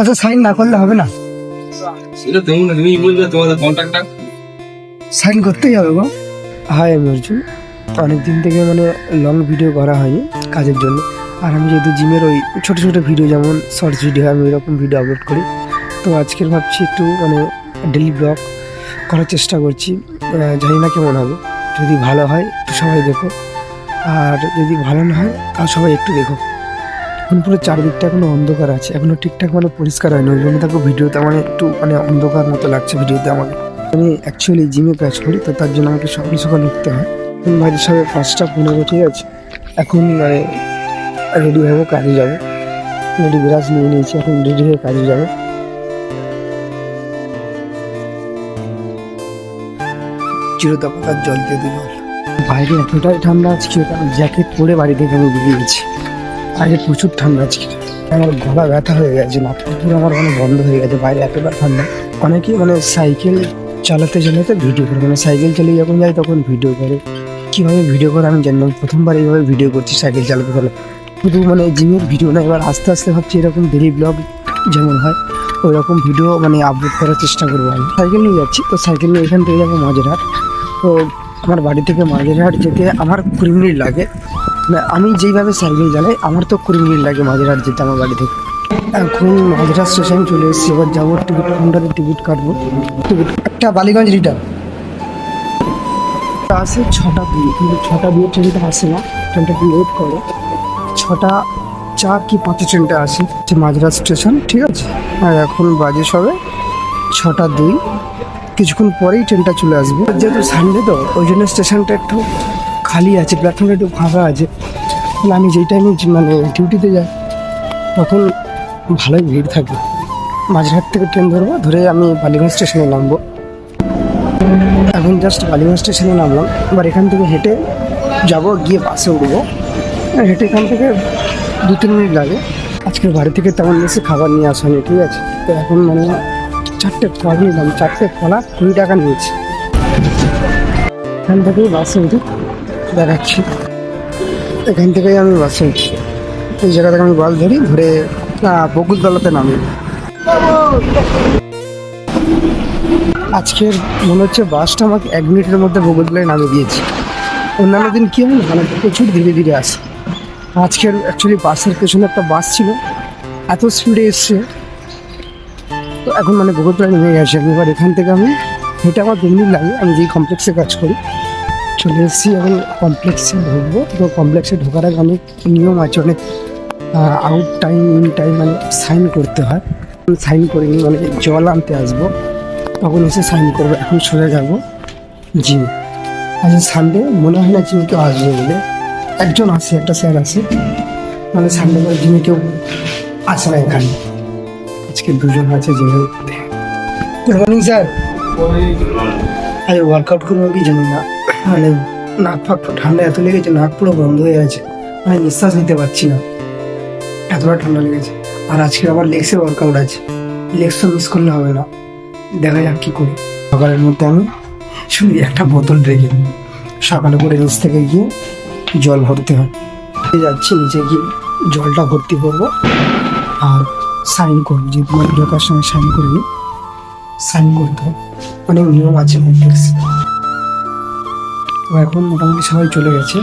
আচ্ছা, সাইন না করলে হবে না? সেটা তুমি বলবে তোমাদের কন্ট্যাক্টটা সাইন করতেই হবে গো। হাই, আমি অর্জুন। অনেকদিন থেকে মানে লং ভিডিও করা হয়নি কাজের জন্য। আর আমি যেহেতু জিমের ওই ছোটো ছোটো ভিডিও যেমন শর্টস ভিডিও আমি এরকম ভিডিও আপলোড করি, তো আজকের ভাবছি একটু মানে ডেলি ব্লগ করার চেষ্টা করছি। জানি না কেমন হবে, যদি ভালো হয় একটু সবাই দেখো, আর যদি ভালো না হয় তাও সবাই একটু দেখো। এখন পুরো চারিদিকটা এখনো অন্ধকার আছে, এখনো ঠিকঠাক মানে পরিষ্কার হয়নি, ওই জন্য দেখো ভিডিওতে মানে একটু মানে অন্ধকার মতো লাগছে ভিডিওতে আমাকে। আমি অ্যাকচুয়ালি জিমে কাজ করি, তো তার জন্য আমাকে সকাল সকাল উঠতে হয়। এখন বাড়ির সবাই 5:15, ঠিক আছে। এখন মানে রেডি হবো, কাজে যাবো। রেডি ব্রাশ নিয়ে নিয়েছি, এখন রেডি হয়ে কাজে যাবো। চিরতা পাতার জল দিয়ে দিল। বাইরে এতটাই ঠান্ডা আজকে, জ্যাকেট পরে বাড়ি থেকে আমি বেরিয়ে গেছি। বাইরে প্রচুর ঠান্ডা আজকে, আমার গলা ব্যথা হয়ে গেছে, নাক পুরো আমার মানে বন্ধ হয়ে গেছে, বাইরে এতটা ঠান্ডা। অনেকেই মানে সাইকেল চালাতে চালাতে ভিডিও করে, মানে সাইকেল চালিয়ে যখন যায় তখন ভিডিও করে। কীভাবে ভিডিও করে আমি জানি না, প্রথমবার এইভাবে ভিডিও করছি সাইকেল চালাতে চালাতে। শুধু মানে জিমের ভিডিও না, এবার আস্তে আস্তে ভাবছি এরকম ডেলি ব্লগ যেমন হয় ওই রকম ভিডিও মানে আপলোড করার চেষ্টা করবো। আমি সাইকেল নিয়ে যাচ্ছি, তো সাইকেল নিয়ে এখান থেকে যাবো মাঝেরহাট। তো আমার বাড়ি থেকে মাঝেরহাট যেতে আমার 20 মিনিট লাগে। মানে আমি যেইভাবে সাইকেল চালাই আমার তো 20 মিনিট লাগে মাঝেরহাট যেতে আমার বাড়ি থেকে। এখন মাঝেরহাট স্টেশন চলে এসেছি, এবার যাবো টিকিট কাউন্টারে টিকিট কাটবো। টিকিট একটা বালিগঞ্জ রিটার্ন আসে 6:02, কিন্তু 6:02 ট্রেনটা আসে না, ট্রেনটা একটু লেট করে। 6:04 কি 5 ট্রেনটা আসে মাঝেরহাট স্টেশন, ঠিক আছে। আর এখন বাজে সবে 6:02, কিছুক্ষণ পরেই ট্রেনটা চলে আসবে। যেহেতু সানডে তো ওই জন্য স্টেশনটা একটু খালি আছে, প্ল্যাটফর্মটা একটু ফাঁকা আছে। তাহলে আমি যেই টাইমে মানে ডিউটিতে যাই তখন ভালোই ভিড় থাকে। মাঝেরহাট থেকে ট্রেন ধরবো, ধরে আমি বালিগঞ্জ স্টেশনে নামবো। এখন জাস্ট বালিগঞ্জ স্টেশনে নামলাম, এবার এখান থেকে হেঁটে যাব, গিয়ে বাসে উঠবো। হেঁটে এখান থেকে 2-3 মিনিট লাগে। আজকের বাড়ি থেকে তেমন বেশি খাবার নিয়ে আসা হয়নি, ঠিক আছে। তো এখন মানে 4টে ফল নিলাম, 4টে ফলা 20 টাকা নিয়েছি। এখান থেকেই বাসে উঠি, দেখাচ্ছি। এখান থেকেই আমি বাসে উঠি, এই জায়গা থেকে আমি বাস ধরি, ধরে বকুলতলাতে নামি। আজকের মনে হচ্ছে বাসটা আমাকে 1 মিনিটের মধ্যে বকুলতলায় নামিয়ে দিয়েছি। অন্যান্য দিন কী হয় না, মানে প্রচুর ধীরে ধীরে আসে। আজকের অ্যাকচুয়ালি বাসের পেছনে একটা বাস ছিল, এত স্পিডে এসছে, তো এখন মানে বকুলতলায় নেমে গেছে। এবার এখান থেকে আমি হেঁটে আমার 2 মিনিট লাগে, আমি যেই কমপ্লেক্সে কাজ করি চলে এসেছি। এখন কমপ্লেক্সে ঢুকবো, তো কমপ্লেক্সে ঢোকার আগে অনেক নিয়ম আছে, অনেক আউট টাইম ইন টাইম মানে সাইন করতে হয়। সাইন করিনি, মানে জল আনতে আসবো তখন এসে সাইন করবো। এখন সোজা যাবো জিম। আচ্ছা, সানডে মনে হয় না জিমে কেউ আসবে বলে, একজন আসে, একটা স্যার আসে, মানে সানডে করে জিমে কেউ আসে না এখানে। আজকে 2জন আছে জিমে। Good morning sir. আরে ওয়ার্কআউট করবো কি জানি না, মানে নাক ফাক ঠান্ডা এত লেগেছে, নাক পুরো বন্ধ হয়ে আছে, মানে নিঃশ্বাস নিতে পারছি না, এতটা ঠান্ডা লেগেছে। আর আজকে আবার লেগসের ওয়ার্কআউট আছে, লেগস তো মিস করলে হবে না, দেখা যাক কী করি। সকালের মধ্যে আমি শুধু একটা বোতল রেখে সকালে করে নিচ থেকে গিয়ে জল ভরতে হয়। যাচ্ছি নিচে গিয়ে জলটা ভর্তি করবো আর সাইন করবো, যে তোমার ঢোকার সময় সাইন করে নিই, সাইন করতে হয়, অনেক নিয়ম আছে কমপ্লেক্সে। তো এখন মোটামুটি সবাই চলে গেছে,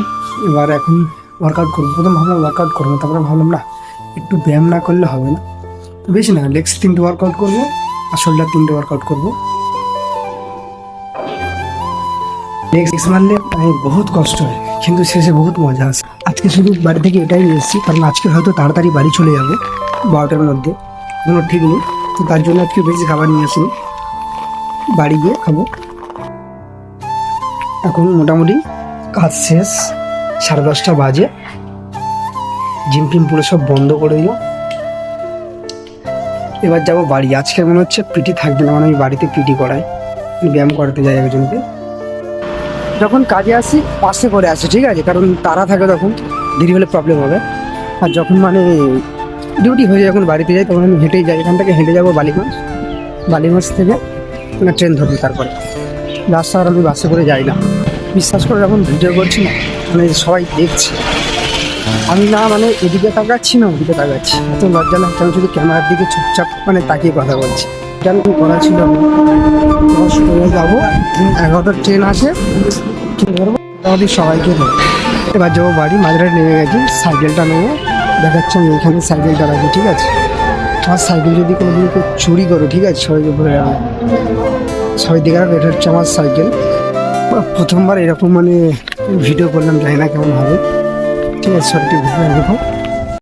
এবার এখন ওয়ার্কআউট করবো। প্রথম ভাবলাম ওয়ার্কআউট করবো, তারপরে ভাবলাম না, একটু ব্যায়াম না করলে হবে না, বেশি না, লেগস 3টে ওয়ার্কআউট করবো আর শোল্ডার 3টে ওয়ার্কআউট করবো। লেগস মারলে মানে বহুত কষ্ট হয়, কিন্তু শেষে বহুত মজা আসে। আজকে শুধু বাড়ি থেকে এটাই নিয়ে এসেছি, কারণ আজকে হয়তো তাড়াতাড়ি বাড়ি চলে যাবে 12টার মধ্যে, কোনো ঠিক নেই। তো তার জন্য আজকে বেশি খাবার নিয়ে আসিনি, বাড়ি গিয়ে খাবো। এখন মোটামুটি কাজ শেষ, 10:30 বাজে। জিম টিম পুরো সব বন্ধ করে দিল, এবার যাবো বাড়ি। আজকের মনে হচ্ছে পিটি থাকবে না, মানে আমি বাড়িতে পিটি করাই, ব্যায়াম করাতে যাই একজনকে। যখন কাজে আসি বাসে করে আসি, ঠিক আছে, কারণ তারা থাকে, তখন দেরি হলে প্রবলেম হবে। আর যখন মানে ডিউটি হয়ে যায়, যখন বাড়িতে যাই তখন আমি হেঁটেই যাই। এখান থেকে হেঁটে যাবো বালিগঞ্জ, বালিগঞ্জ থেকে ট্রেন ধরবো, তারপরে রাস্তা। আর আমি বাসে করে যাই না, বিশ্বাস করে যখন ভিডিও করছি না, মানে সবাই দেখছে, আমি না মানে এদিকে তাকাচ্ছি না ওদিকে তাকাচ্ছি, এত লজ্জা লাগছে, আমি শুধু ক্যামেরার দিকে চুপচাপ মানে তাকিয়ে কথা বলছি। কেন করা ছিল আমি 10 করে যাবো, 11টার ট্রেন আসে, কি করবো মোটামুটি সবাইকে দেবো। এবার যাবো বাড়ি, মাঝরাতে নেমে গেছি, সাইকেলটা নেবো, দেখাচ্ছি আমি এখানে সাইকেলটা রাখি, ঠিক আছে? আমার সাইকেল যদি কোনোদিন কেউ চুরি করো, ঠিক আছে, সবাইকে বলে যাবে, সবাই দেখে রাখো এটা হচ্ছে আমার সাইকেল। প্রথমবার এরকম মানে ভিডিও করলাম, জানি না কেমন হবে, ঠিক আছে? সবাইকে দেখো।